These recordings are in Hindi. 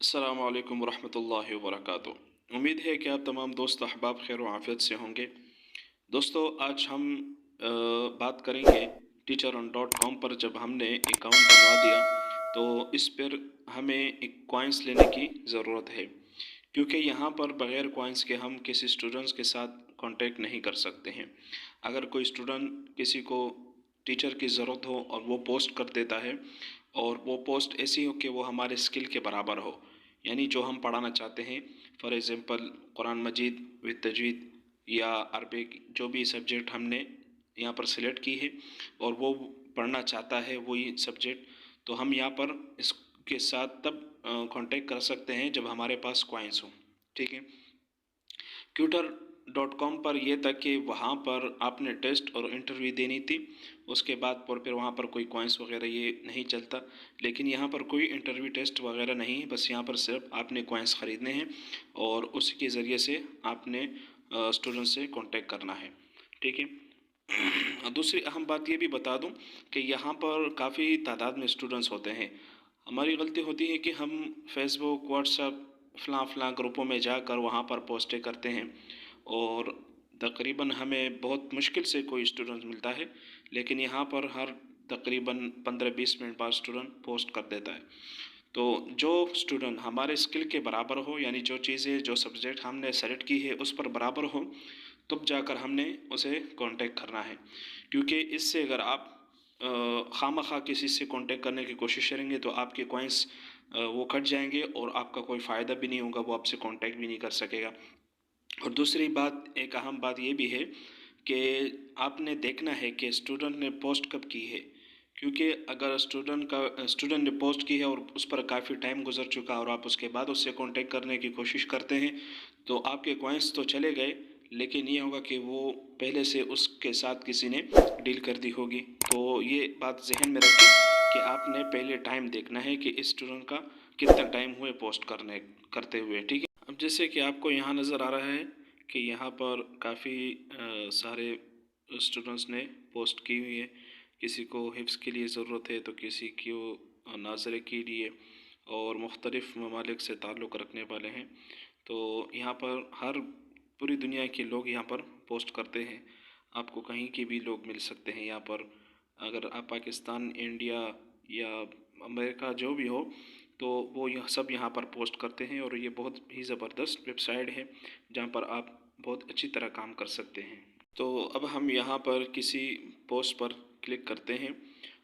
अस्सलाम वालेकुम वरहमतुल्लाहि वबरकातुहू। उम्मीद है कि आप तमाम दोस्त अहबाब खैर व आफियत से होंगे। दोस्तों, आज हम बात करेंगे teacher.com पर। जब हमने अकाउंट बनवा दिया तो इस पर हमें एक कॉइन्स लेने की ज़रूरत है, क्योंकि यहाँ पर बग़ैर कॉइन्स के हम किसी स्टूडेंट्स के साथ कांटेक्ट नहीं कर सकते हैं। अगर कोई स्टूडेंट किसी को टीचर की ज़रूरत हो और वो पोस्ट कर देता है, और वो पोस्ट ऐसी हो कि वो हमारे स्किल के बराबर हो, यानी जो हम पढ़ाना चाहते हैं, फॉर एग्ज़ाम्पल कुरान मजीद विद तजवीद या अरबिक, जो भी सब्जेक्ट हमने यहाँ पर सिलेक्ट की है और वो पढ़ना चाहता है वही सब्जेक्ट, तो हम यहाँ पर इसके साथ तब कांटेक्ट कर सकते हैं जब हमारे पास कॉइन्स हो। ठीक है। ट्यूटर.com पर यह था कि वहाँ पर आपने टेस्ट और इंटरव्यू देनी थी, उसके बाद पर फिर वहाँ पर कोई कॉइन्स वगैरह ये नहीं चलता। लेकिन यहाँ पर कोई इंटरव्यू टेस्ट वगैरह नहीं है, बस यहाँ पर सिर्फ आपने कॉइन्स ख़रीदने हैं और उसी के ज़रिए से आपने स्टूडेंट से कांटेक्ट करना है। ठीक है। दूसरी अहम बात ये भी बता दूं कि यहाँ पर काफ़ी तादाद में स्टूडेंट्स होते हैं। हमारी गलती होती है कि हम फेसबुक, व्हाट्सएप, फ़लाँ ग्रुपों में जाकर वहाँ पर पोस्टें करते हैं और तकरीबन हमें बहुत मुश्किल से कोई स्टूडेंट मिलता है। लेकिन यहाँ पर हर तकरीबन 15-20 मिनट बाद स्टूडेंट पोस्ट कर देता है। तो जो स्टूडेंट हमारे स्किल के बराबर हो, यानी जो चीज़ें, जो सब्जेक्ट हमने सेलेक्ट की है उस पर बराबर हो, तब जाकर हमने उसे कांटेक्ट करना है। क्योंकि इससे अगर आप खामखा किसी से कांटेक्ट करने की कोशिश करेंगे तो आपके कॉइन्स वो कट जाएंगे और आपका कोई फ़ायदा भी नहीं होगा, वो आपसे कांटेक्ट भी नहीं कर सकेगा। और दूसरी बात, एक अहम बात ये भी है कि आपने देखना है कि स्टूडेंट ने पोस्ट कब की है। क्योंकि अगर स्टूडेंट ने पोस्ट की है और उस पर काफ़ी टाइम गुजर चुका और आप उसके बाद उससे कांटेक्ट करने की कोशिश करते हैं, तो आपके कॉइन्स तो चले गए, लेकिन ये होगा कि वो पहले से उसके साथ किसी ने डील कर दी होगी। तो ये बात जहन में रखें कि आपने पहले टाइम देखना है कि इस स्टूडेंट का कितना टाइम हुए पोस्ट करते हुए। ठीक है। अब जैसे कि आपको यहाँ नज़र आ रहा है कि यहाँ पर काफ़ी सारे स्टूडेंट्स ने पोस्ट की हुई है। किसी को हिफ्ज़ के लिए ज़रूरत है, तो किसी को नाज़रे के लिए, और मुख्तलिफ़ ममालिक से ताल्लुक़ रखने वाले हैं। तो यहाँ पर हर पूरी दुनिया के लोग यहाँ पर पोस्ट करते हैं। आपको कहीं के भी लोग मिल सकते हैं यहाँ पर। अगर आप पाकिस्तान, इंडिया या अमेरिका जो भी हो, तो वो यह सब यहाँ पर पोस्ट करते हैं। और ये बहुत ही ज़बरदस्त वेबसाइट है जहाँ पर आप बहुत अच्छी तरह काम कर सकते हैं। तो अब हम यहाँ पर किसी पोस्ट पर क्लिक करते हैं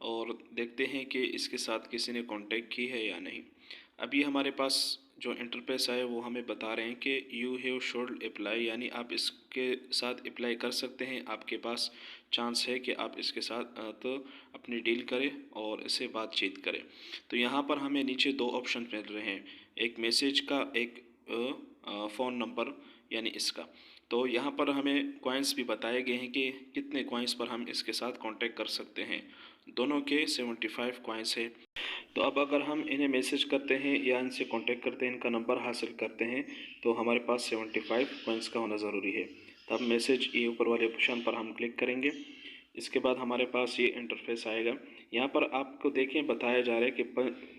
और देखते हैं कि इसके साथ किसी ने कांटेक्ट की है या नहीं। अभी हमारे पास जो इंटरफेस है वो हमें बता रहे हैं कि यू हैव शुड अप्लाई, यानी आप इसके साथ अप्लाई कर सकते हैं। आपके पास चांस है कि आप इसके साथ तो अपनी डील करें और इससे बातचीत करें। तो यहाँ पर हमें नीचे दो ऑप्शन मिल रहे हैं, एक मैसेज का, एक फ़ोन नंबर यानी इसका। तो यहाँ पर हमें कॉइन्स भी बताए गए हैं कि कितने कॉइन्स पर हम इसके साथ कांटेक्ट कर सकते हैं। दोनों के 75 कॉइन्स है। तो अब अगर हम इन्हें मैसेज करते हैं या इनसे कांटेक्ट करते हैं, इनका नंबर हासिल करते हैं, तो हमारे पास 75 कॉइन्स का होना ज़रूरी है। तब मैसेज, ये ऊपर वाले ऑप्शन पर हम क्लिक करेंगे। इसके बाद हमारे पास ये इंटरफेस आएगा। यहाँ पर आपको देखें बताया जा रहा है कि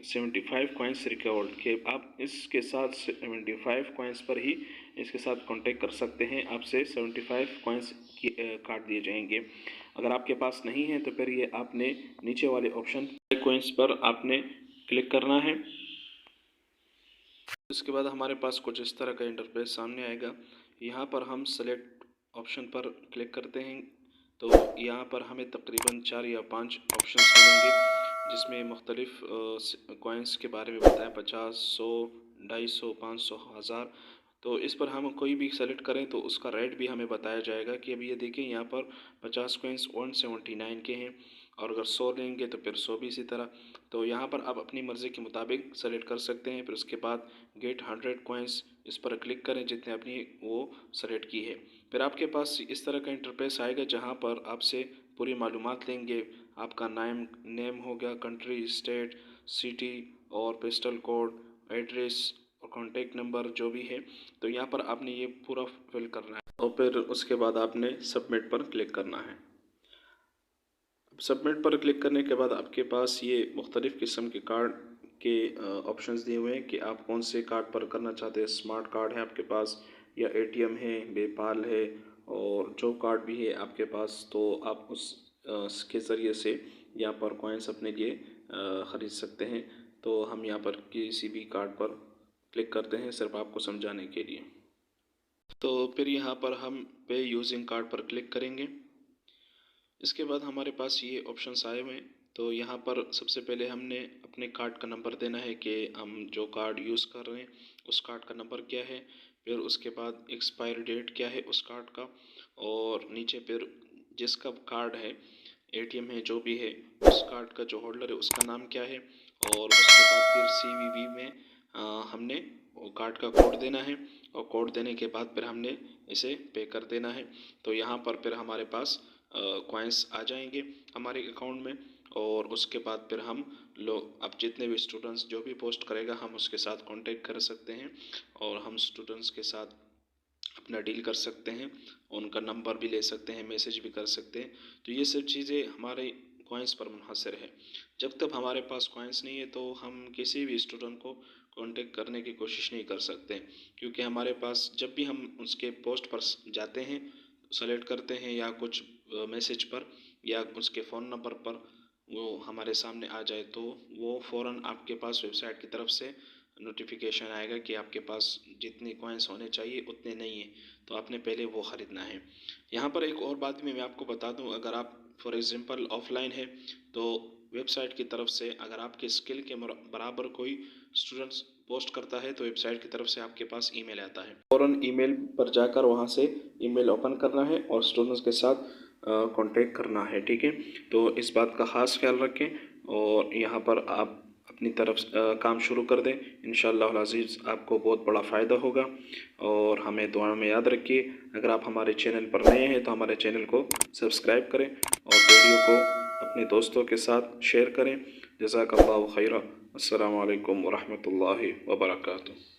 75 कॉइन्स रिकवर्ड, कि आप इसके साथ 75 कॉइन्स पर ही इसके साथ कांटेक्ट कर सकते हैं। आपसे 75 कॉइन्स काट दिए जाएंगे। अगर आपके पास नहीं है तो फिर ये आपने नीचे वाले ऑप्शन कॉइन्स पर आपने क्लिक करना है। इसके बाद हमारे पास कुछ इस तरह का इंटरफेस सामने आएगा। यहाँ पर हम सेलेक्ट ऑप्शन पर क्लिक करते हैं तो यहाँ पर हमें तकरीबन 4 या 5 ऑप्शंस मिलेंगे, जिसमें मुख्तलिफ़ कॉइन्स के बारे में बताएं, 50, 100, 250, 500, 1000। तो इस पर हम कोई भी सेलेक्ट करें तो उसका रेट भी हमें बताया जाएगा कि अभी ये देखिए यहाँ पर 50 कॉइन्स 179 के हैं, और अगर 100 लेंगे तो फिर 100 भी इसी तरह। तो यहाँ पर आप अपनी मर्ज़ी के मुताबिक सेलेक्ट कर सकते हैं। फिर उसके बाद गेट 100 कॉइन्स, इस पर क्लिक करें जितने अपनी वो सेलेक्ट की है। फिर आपके पास इस तरह का इंटरफेस आएगा जहाँ पर आपसे पूरी मालूमात लेंगे। आपका नेम हो गया, कंट्री, स्टेट, सिटी और पोस्टल कोड, एड्रेस और कॉन्टेक्ट नंबर जो भी है। तो यहाँ पर आपने ये पूरा फिल करना है। और फिर उसके बाद आपने सबमिट पर क्लिक करना है। सबमिट पर क्लिक करने के बाद आपके पास ये मुख्तलिफ़ किस्म के कार्ड के ऑप्शंस दिए हुए हैं कि आप कौन से कार्ड पर करना चाहते हैं। स्मार्ट कार्ड है आपके पास, या एटीएम है, पेपाल है, और जो कार्ड भी है आपके पास, तो आप उसके ज़रिए से यहाँ पर कॉइन्स अपने लिए ख़रीद सकते हैं। तो हम यहाँ पर किसी भी कार्ड पर क्लिक करते हैं सिर्फ आपको समझाने के लिए। तो फिर यहाँ पर हम पे यूजिंग कार्ड पर क्लिक करेंगे। इसके बाद हमारे पास ये ऑप्शंस आए हुए हैं। तो यहाँ पर सबसे पहले हमने अपने कार्ड का नंबर देना है कि हम जो कार्ड यूज़ कर रहे हैं उस कार्ड का नंबर क्या है। फिर उसके बाद एक्सपायर डेट क्या है उस कार्ड का, और नीचे फिर जिसका कार्ड है, एटीएम है, जो भी है, उस कार्ड का जो होल्डर है उसका नाम क्या है। और उसके बाद फिर सीवीवी में हमने वो कार्ड का कोड देना है, और कोड देने के बाद फिर हमने इसे पे कर देना है। तो यहाँ पर फिर हमारे पास कॉइन्स आ जाएंगे हमारे अकाउंट में। और उसके बाद फिर हम लोग, अब जितने भी स्टूडेंट्स जो भी पोस्ट करेगा हम उसके साथ कांटेक्ट कर सकते हैं, और हम स्टूडेंट्स के साथ अपना डील कर सकते हैं, उनका नंबर भी ले सकते हैं, मैसेज भी कर सकते हैं। तो ये सब चीज़ें हमारे कॉइन्स पर मुनहसर है। जब तक हमारे पास कॉइन्स नहीं है तो हम किसी भी स्टूडेंट को कांटेक्ट करने की कोशिश नहीं कर सकते, क्योंकि हमारे पास जब भी हम उसके पोस्ट पर जाते हैं, सेलेक्ट करते हैं, या कुछ मैसेज पर या उसके फ़ोन नंबर पर वो हमारे सामने आ जाए, तो वो फ़ौरन आपके पास वेबसाइट की तरफ से नोटिफिकेशन आएगा कि आपके पास जितने कॉइन्स होने चाहिए उतने नहीं हैं, तो आपने पहले वो ख़रीदना है। यहाँ पर एक और बात भी मैं आपको बता दूँ, अगर आप फॉर एग्ज़ाम्पल ऑफ़लाइन है तो वेबसाइट की तरफ से अगर आपके स्किल के बराबर कोई स्टूडेंट्स पोस्ट करता है तो वेबसाइट की तरफ से आपके पास ईमेल आता है, फ़ौरन ईमेल पर जाकर वहाँ से ईमेल ओपन करना है और स्टूडेंट्स के साथ कांटेक्ट करना है। ठीक है, तो इस बात का ख़ास ख्याल रखें, और यहाँ पर आप अपनी तरफ काम शुरू कर दें। इंशाअल्लाह अज़ीज़ आपको बहुत बड़ा फ़ायदा होगा, और हमें दुआ में याद रखिए। अगर आप हमारे चैनल पर नए हैं तो हमारे चैनल को सब्सक्राइब करें और वीडियो को अपने दोस्तों के साथ शेयर करें। जज़ाकल्लाहु खैरा। अस्सलामु अलैकुम व रहमतुल्लाहि व बरकातुहू।